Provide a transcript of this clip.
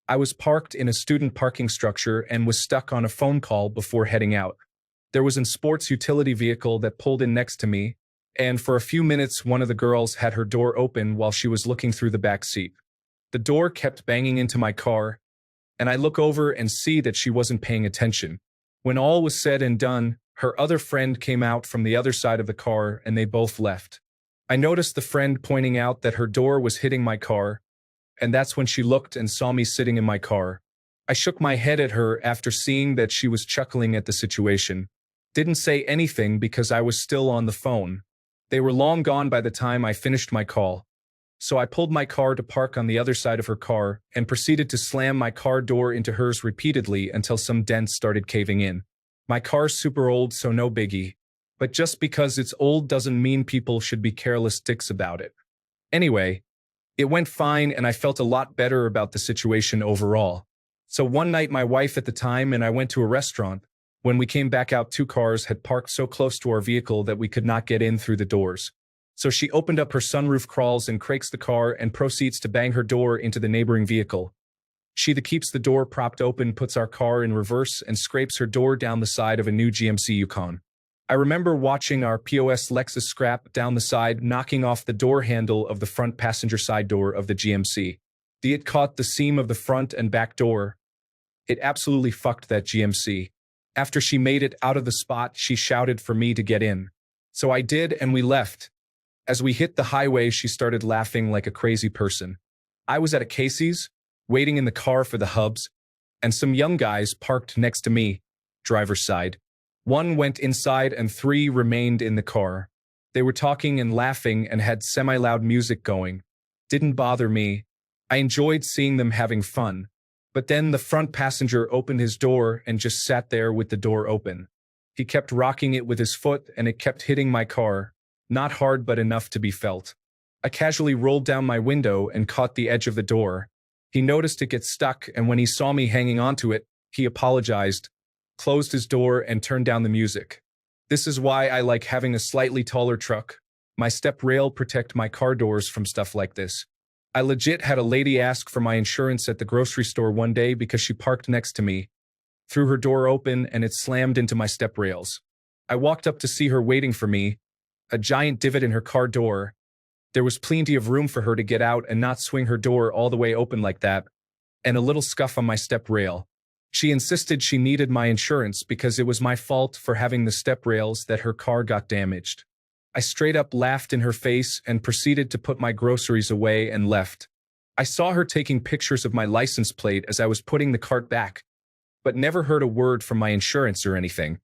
I was parked in a student parking structure and was stuck on a phone call before heading out. There was a sports utility vehicle that pulled in next to me, and for a few minutes one of the girls had her door open while she was looking through the back seat. The door kept banging into my car, and I look over and see that she wasn't paying attention. When all was said and done, her other friend came out from the other side of the car and they both left. I noticed the friend pointing out that her door was hitting my car, and that's when she looked and saw me sitting in my car. I shook my head at her after seeing that she was chuckling at the situation. Didn't say anything because I was still on the phone. They were long gone by the time I finished my call. So I pulled my car to park on the other side of her car and proceeded to slam my car door into hers repeatedly until some dents started caving in. My car's super old, so no biggie. But just because it's old doesn't mean people should be careless dicks about it. Anyway, it went fine and I felt a lot better about the situation overall. So one night my wife at the time and I went to a restaurant. When we came back out, two cars had parked so close to our vehicle that we could not get in through the doors. So she opened up her sunroof, crawls and cranks the car and proceeds to bang her door into the neighboring vehicle. She that keeps the door propped open puts our car in reverse and scrapes her door down the side of a new GMC Yukon. I remember watching our POS Lexus scrap down the side, knocking off the door handle of the front passenger side door of the GMC. It caught the seam of the front and back door. It absolutely fucked that GMC. After she made it out of the spot, she shouted for me to get in. So I did and we left. As we hit the highway, she started laughing like a crazy person. I was at a Casey's, waiting in the car for the hubs, and some young guys parked next to me, driver's side. One went inside and three remained in the car. They were talking and laughing and had semi-loud music going. Didn't bother me. I enjoyed seeing them having fun. But then the front passenger opened his door and just sat there with the door open. He kept rocking it with his foot and it kept hitting my car. Not hard but enough to be felt. I casually rolled down my window and caught the edge of the door. He noticed it get stuck and when he saw me hanging onto it, he apologized, closed his door and turned down the music. This is why I like having a slightly taller truck. My step rail protect my car doors from stuff like this. I legit had a lady ask for my insurance at the grocery store one day because she parked next to me, threw her door open and it slammed into my step rails. I walked up to see her waiting for me, a giant divot in her car door. There was plenty of room for her to get out and not swing her door all the way open like that, and a little scuff on my step rail. She insisted she needed my insurance because it was my fault for having the step rails that her car got damaged. I straight up laughed in her face and proceeded to put my groceries away and left. I saw her taking pictures of my license plate as I was putting the cart back, but never heard a word from my insurance or anything.